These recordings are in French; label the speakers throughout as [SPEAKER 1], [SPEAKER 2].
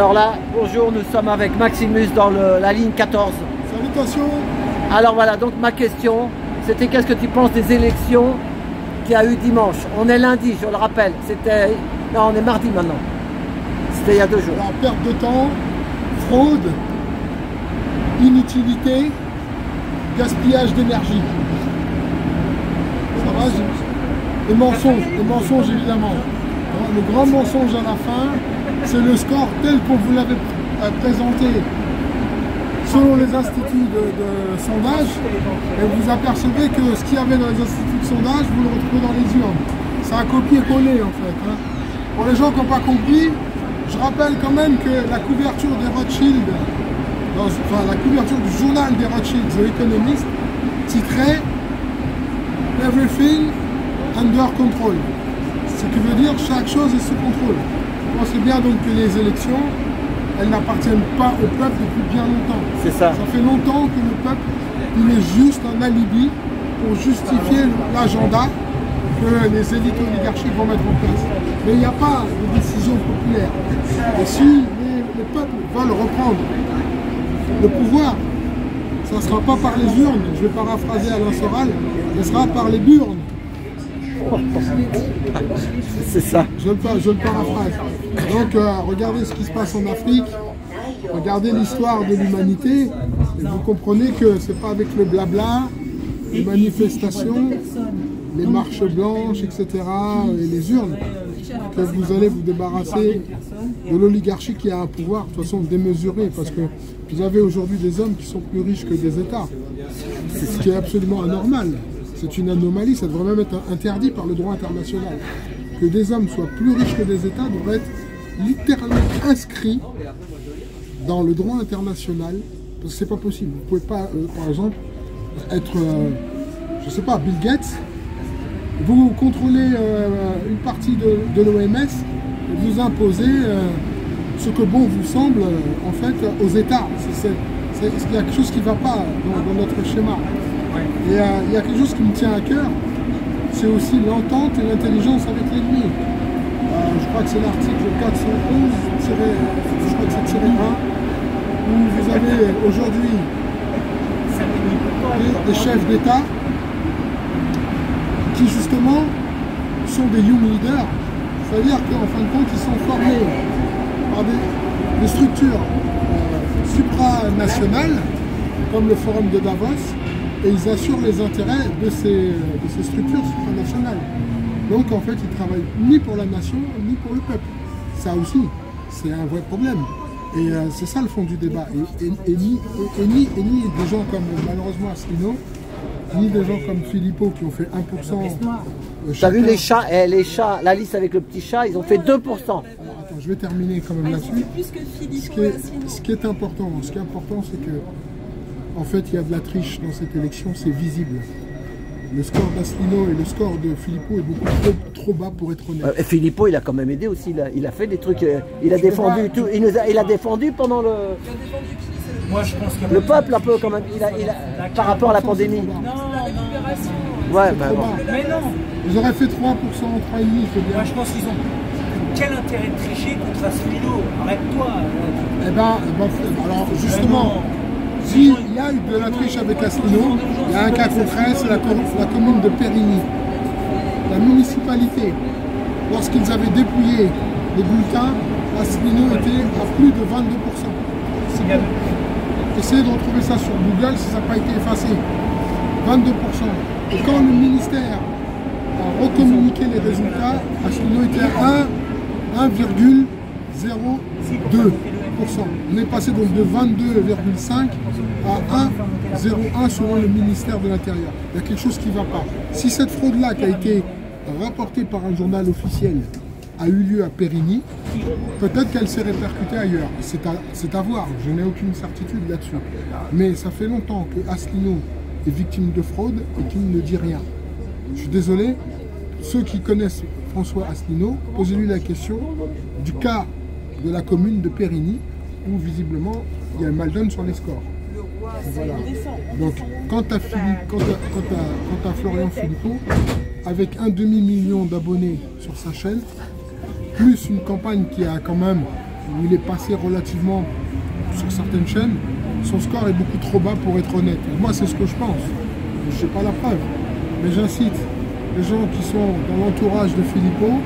[SPEAKER 1] Alors là, bonjour, nous sommes avec Maximus dans la ligne 14.
[SPEAKER 2] Salutations.
[SPEAKER 1] Alors voilà, donc ma question, c'était qu'est-ce que tu penses des élections qu'il y a eu dimanche? On est lundi, je le rappelle. Non, on est mardi maintenant. C'était il y a 2 jours.
[SPEAKER 2] La perte de temps, fraude, inutilité, gaspillage d'énergie. Ça va? Les mensonges évidemment. Le grand mensonge à la fin, c'est le score tel qu'on vous l'avait présenté selon les instituts de sondage, et vous apercevez que ce qu'il y avait dans les instituts de sondage, vous le retrouvez dans les urnes. C'est un copier-coller en fait. Pour les gens qui n'ont pas compris, je rappelle quand même que la couverture des Rothschild, la couverture du journal des Rothschild, The Economist, titrait Everything Under Control. Ce qui veut dire chaque chose est sous contrôle. Vous pensez bien donc que les élections, elles n'appartiennent pas au peuple depuis bien longtemps.
[SPEAKER 1] C'est ça.
[SPEAKER 2] Ça fait longtemps que le peuple, il est juste un alibi pour justifier l'agenda que les élites oligarchiques vont mettre en place. Mais il n'y a pas de décision populaire. Et si les peuples veulent reprendre le pouvoir, ça ne sera pas par les urnes, je vais paraphraser Alain Soral, ce sera par les burnes.
[SPEAKER 1] C'est ça.
[SPEAKER 2] Je le paraphrase. Donc regardez ce qui se passe en Afrique, regardez l'histoire de l'humanité, et vous comprenez que c'est pas avec le blabla, les manifestations, les marches blanches, etc., et les urnes, que vous allez vous débarrasser de l'oligarchie qui a un pouvoir de toute façon démesuré, parce que vous avez aujourd'hui des hommes qui sont plus riches que des États, ce qui est absolument anormal. C'est une anomalie, ça devrait même être interdit par le droit international. Que des hommes soient plus riches que des États devrait être littéralement inscrit dans le droit international, parce que c'est pas possible. Vous pouvez pas, par exemple, être, je sais pas, Bill Gates, vous contrôlez une partie de l'OMS, et vous imposez ce que bon vous semble, en fait, aux États. Il y a quelque chose qui ne va pas dans notre schéma. Et il y a quelque chose qui me tient à cœur, c'est aussi l'entente et l'intelligence avec l'ennemi. Je crois que c'est l'article 411, je crois que c'est tiré 1, où vous avez aujourd'hui des chefs d'État qui justement sont des young leaders, c'est-à-dire qu'en fin de compte ils sont formés par des structures supranationales, comme le Forum de Davos, et ils assurent les intérêts de ces structures supranationales. Donc en fait, ils ne travaillent ni pour la nation, ni pour le peuple. Ça aussi, c'est un vrai problème. Et c'est ça le fond du débat. Et ni des gens comme, malheureusement, Asselineau, ni des gens comme Philippot qui ont fait 1%.
[SPEAKER 1] T'as vu les chats, la liste avec le petit chat, ils ont fait 2%.
[SPEAKER 2] Alors, attends, je vais terminer quand même là-dessus. Ce qui est important, c'est que en fait, il y a de la triche dans cette élection, c'est visible. Le score d'Asselineau et le score de Philippot est beaucoup trop bas pour être honnête.
[SPEAKER 1] Et Philippot, il a quand même aidé aussi. Il a fait des trucs. Il a défendu tout. Il a défendu pendant le.
[SPEAKER 3] Moi, je pense que
[SPEAKER 1] le peuple un peu quand même. Par rapport à la pandémie.
[SPEAKER 3] Non, la récupération.
[SPEAKER 1] Ouais, bah bon.
[SPEAKER 3] Mais non.
[SPEAKER 2] Ils auraient fait 3%, 3,5%, c'est bien.
[SPEAKER 3] Moi, je pense qu'ils ont. Quel intérêt de tricher contre Asselineau? Arrête-toi.
[SPEAKER 2] Eh ben, alors justement. S'il y a eu de la triche avec Asselineau, il y a un cas concret, c'est la commune de Périgny. La municipalité, lorsqu'ils avaient dépouillé les bulletins, Asselineau était à plus de 22%. Essayez de retrouver ça sur Google si ça n'a pas été effacé. 22%. Et quand le ministère a recommuniqué les résultats, Asselineau était à 1,02%. On est passé donc de 22,5 à 1,01 selon le ministère de l'Intérieur. Il y a quelque chose qui ne va pas. Si cette fraude-là qui a été rapportée par un journal officiel a eu lieu à Périgny, peut-être qu'elle s'est répercutée ailleurs. C'est à voir, je n'ai aucune certitude là-dessus. Mais ça fait longtemps que Asselineau est victime de fraude et qu'il ne dit rien. Je suis désolé, ceux qui connaissent François Asselineau, posez-lui la question du cas de la commune de Périgny, où visiblement il y a un mal-donne sur les scores. Voilà. Donc quant à Florian Philippot, avec un demi-million d'abonnés sur sa chaîne, plus une campagne qui a quand même où il est passé relativement sur certaines chaînes, son score est beaucoup trop bas pour être honnête. Et moi, c'est ce que je pense. Je n'ai pas la preuve. Mais j'incite les gens qui sont dans l'entourage de Filippo,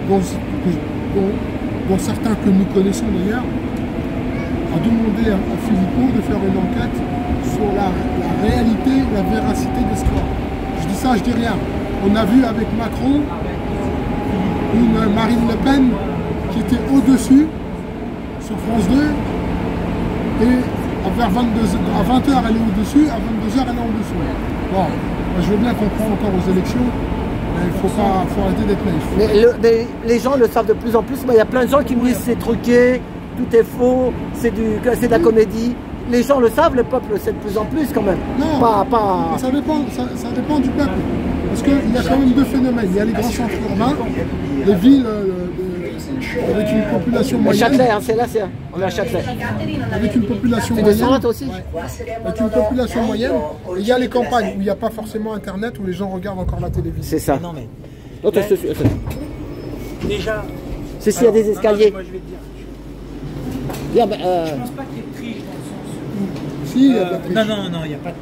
[SPEAKER 2] dont certains que nous connaissons d'ailleurs, à demander à Filippo de faire une enquête sur la réalité, la véracité des scores. Je dis ça, je dis rien. On a vu avec Macron une Marine Le Pen qui était au-dessus sur France 2 et vers 22h, à 20h elle est au-dessus, à 22h elle est en dessous. Bon, moi, je veux bien qu'on croit encore aux élections, mais il faut arrêter d'être naïf.
[SPEAKER 1] Mais les gens le savent de plus en plus. Il y a plein de gens qui me disent c'est truqué, tout est faux, c'est de la comédie. Les gens le savent, le peuple le sait de plus en plus quand même.
[SPEAKER 2] Non, ça dépend du peuple. Parce qu'il y a quand même deux phénomènes. Il y a les grands centres urbains, les villes avec une population moyenne.
[SPEAKER 1] Châtelet, hein, c'est là, on est à Châtelet.
[SPEAKER 2] Avec une population
[SPEAKER 1] Tu
[SPEAKER 2] moyenne.
[SPEAKER 1] descends toi aussi
[SPEAKER 2] Avec une population moyenne. Et il y a les campagnes où il n'y a pas forcément internet, où les gens regardent encore la télévision.
[SPEAKER 1] C'est ça.
[SPEAKER 3] Non, mais
[SPEAKER 1] Non,
[SPEAKER 3] déjà.
[SPEAKER 1] C'est s'il y a des escaliers.
[SPEAKER 3] Moi, je vais te dire.
[SPEAKER 1] Bien,
[SPEAKER 3] Je pense pas qu'il y ait de triche dans le sens où.
[SPEAKER 2] Si, il y a de la triche.
[SPEAKER 3] Non, il n'y a pas de.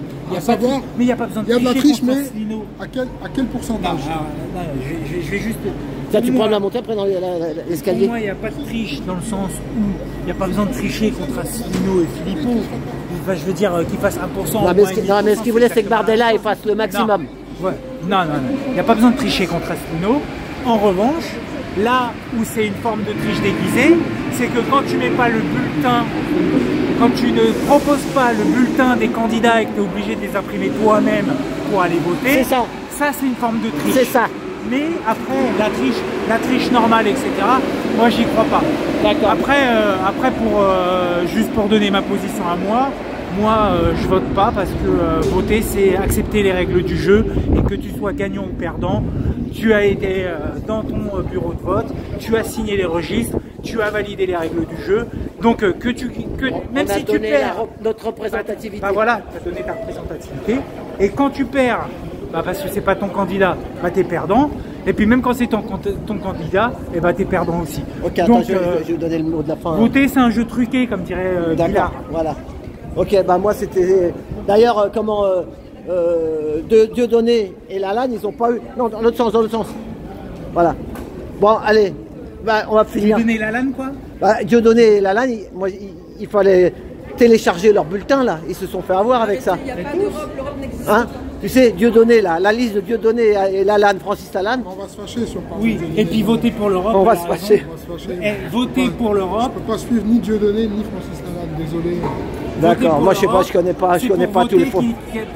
[SPEAKER 3] Mais il n'y a pas besoin de
[SPEAKER 2] Il y a de la triche, mais
[SPEAKER 3] Asselineau.
[SPEAKER 2] à quel pourcentage?
[SPEAKER 3] Non, je vais juste.
[SPEAKER 1] ça, tu
[SPEAKER 3] Pour
[SPEAKER 1] prends
[SPEAKER 3] moi-
[SPEAKER 1] la montée après dans
[SPEAKER 3] Pour
[SPEAKER 1] l'escalier.
[SPEAKER 3] moi, il n'y a pas de triche dans le sens où il n'y a pas besoin de tricher contre Asselineau et Filippo. Enfin, je veux dire qu'ils fassent 1%.
[SPEAKER 1] Non, mais ce qu'il voulait, c'est que Bardella il fasse le maximum.
[SPEAKER 3] Non. Il n'y a pas besoin de tricher contre Asselineau. En revanche, là où c'est une forme de triche déguisée, c'est que quand tu mets pas le bulletin, quand tu ne proposes pas le bulletin des candidats et que tu es obligé de les imprimer toi-même pour aller voter,
[SPEAKER 1] C'est ça.
[SPEAKER 3] Ça c'est une forme de triche.
[SPEAKER 1] C'est ça.
[SPEAKER 3] Mais après, la triche normale, etc., moi j'y crois pas.
[SPEAKER 1] D'accord.
[SPEAKER 3] Après juste pour donner ma position à moi, je vote pas parce que voter c'est accepter les règles du jeu et que tu sois gagnant ou perdant, tu as été dans ton bureau de vote, tu as signé les registres, tu as validé les règles du jeu, donc même si tu perds,
[SPEAKER 1] notre représentativité.
[SPEAKER 3] bah voilà, tu as donné ta représentativité et quand tu perds, parce que c'est pas ton candidat, t'es perdant. Et puis même quand c'est ton candidat, t'es perdant aussi.
[SPEAKER 1] Ok, attends,
[SPEAKER 3] donc,
[SPEAKER 1] je vais vous donner le mot de la fin.
[SPEAKER 3] Voter c'est un jeu truqué comme dirait
[SPEAKER 1] D'accord,
[SPEAKER 3] Billard.
[SPEAKER 1] voilà. Ok, bah moi c'était... D'ailleurs, Dieudonné et Lalanne, ils n'ont pas eu... Non, dans l'autre sens. Voilà. Bon, allez, bah, on va finir.
[SPEAKER 3] Dieudonné Lalanne quoi.
[SPEAKER 1] Bah, Dieudonné et Lalanne, il fallait télécharger leur bulletin là. Ils se sont fait avoir avec ça.
[SPEAKER 4] Il n'y a pas d'Europe, l'Europe n'existe
[SPEAKER 1] Hein? Tu sais, Dieudonné là, la liste de Dieudonné et Lalanne, Francis Lalanne.
[SPEAKER 2] On va se fâcher sur parler
[SPEAKER 3] Oui,
[SPEAKER 2] de
[SPEAKER 3] et puis voter pour l'Europe.
[SPEAKER 1] On va
[SPEAKER 3] elle a
[SPEAKER 1] se
[SPEAKER 3] raison.
[SPEAKER 1] fâcher.
[SPEAKER 2] On va se fâcher.
[SPEAKER 3] Voter pour
[SPEAKER 2] Je
[SPEAKER 3] l'Europe.
[SPEAKER 2] ne peux pas suivre ni Dieudonné ni Francis Lalanne, désolé.
[SPEAKER 1] D'accord, moi je sais pas, je connais pas tous les fonds.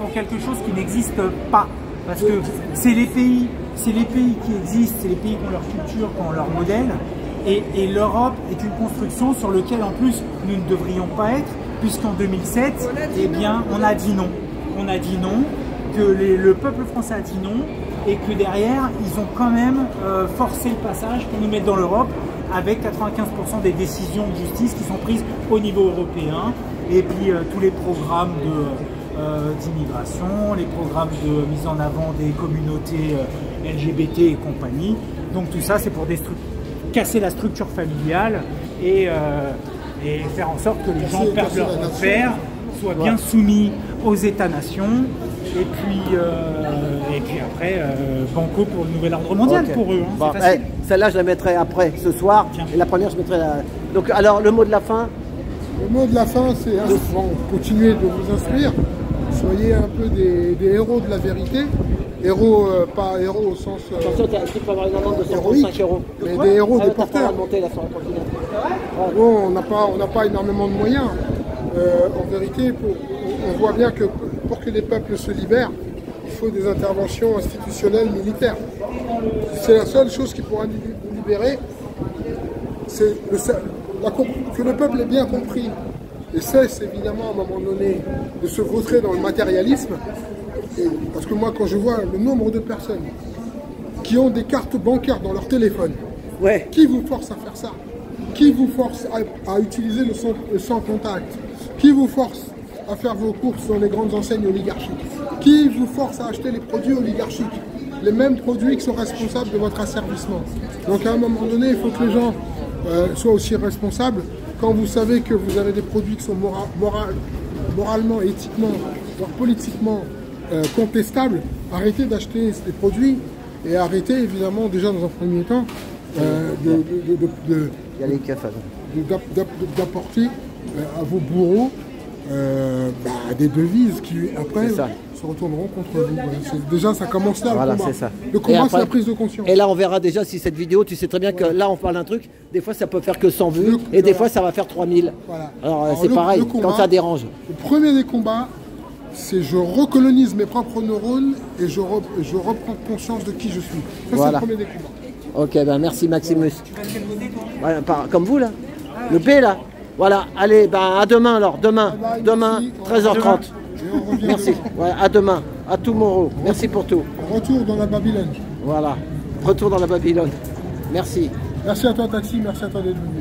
[SPEAKER 3] Pour quelque chose qui n'existe pas. Parce que c'est les pays qui existent, c'est les pays qui ont leur culture, qui ont leur modèle. Et l'Europe est une construction sur laquelle en plus nous ne devrions pas être, puisqu'en 2007, eh bien, on a dit non. On a dit non, que le peuple français a dit non, et que derrière, ils ont quand même forcé le passage pour nous mettre dans l'Europe, avec 95% des décisions de justice qui sont prises au niveau européen, et puis tous les programmes d'immigration, les programmes de mise en avant des communautés LGBT et compagnie. Donc tout ça, c'est pour casser la structure familiale et faire en sorte que les gens perdent leur repère, soient bien soumis aux États-nations, et puis après, banco pour le nouvel ordre mondial pour eux. Hein,
[SPEAKER 1] Bon,
[SPEAKER 3] c'est facile.
[SPEAKER 1] celle-là, je la mettrai après, ce soir.
[SPEAKER 3] Tiens.
[SPEAKER 1] Et la première, je mettrai la... Donc, alors, le mot de la fin.
[SPEAKER 2] Le mot de la fin, c'est continuez de vous instruire. Soyez un peu des héros de la vérité. Héros, pas héros au sens
[SPEAKER 1] Attention, tu peux avoir une amende de 135 euros.
[SPEAKER 2] mais des héros,
[SPEAKER 1] Ah,
[SPEAKER 2] des
[SPEAKER 1] t'as pas
[SPEAKER 2] porteurs.
[SPEAKER 1] à monter, là, sur la continent.
[SPEAKER 2] Bon, on n'a pas énormément de moyens. En vérité, on voit bien que pour que les peuples se libèrent, il faut des interventions institutionnelles militaires. C'est la seule chose qui pourra nous libérer. C'est que le peuple ait bien compris et cesse évidemment à un moment donné de se vautrer dans le matérialisme. Parce que moi, quand je vois le nombre de personnes qui ont des cartes bancaires dans leur téléphone,
[SPEAKER 1] Ouais.
[SPEAKER 2] qui vous force à faire ça? Qui vous force à utiliser le sans contact? Qui vous force à faire vos courses dans les grandes enseignes oligarchiques? Qui vous force à acheter les produits oligarchiques? Les mêmes produits qui sont responsables de votre asservissement. Donc à un moment donné, il faut que les gens soit aussi responsable. Quand vous savez que vous avez des produits qui sont moralement, éthiquement, voire politiquement contestables, arrêtez d'acheter ces produits et arrêtez évidemment déjà dans un premier temps d'apporter à vos bourreaux des devises qui après se retourneront contre vous. Déjà ça commence là,
[SPEAKER 1] voilà,
[SPEAKER 2] le combat.
[SPEAKER 1] Ça.
[SPEAKER 2] Le combat c'est la prise de conscience.
[SPEAKER 1] Et là on verra déjà si cette vidéo, tu sais très bien que là on parle d'un truc, des fois ça peut faire que 100 vues et des fois ça va faire 3000.
[SPEAKER 2] Voilà.
[SPEAKER 1] Alors c'est pareil, quand ça dérange.
[SPEAKER 2] Le premier des combats, c'est je recolonise mes propres neurones et je reprends conscience de qui je suis. Ça c'est le premier des combats. Ok,
[SPEAKER 1] ben merci Maximus. Voilà, comme vous là, le B là. Voilà, allez, ben à demain alors, demain 13h30. Merci, ouais, à demain, à tomorrow. Merci pour tout.
[SPEAKER 2] Retour dans la Babylone.
[SPEAKER 1] Voilà, retour dans la Babylone. Merci.
[SPEAKER 2] Merci à toi Taxi, merci à toi d'être venu.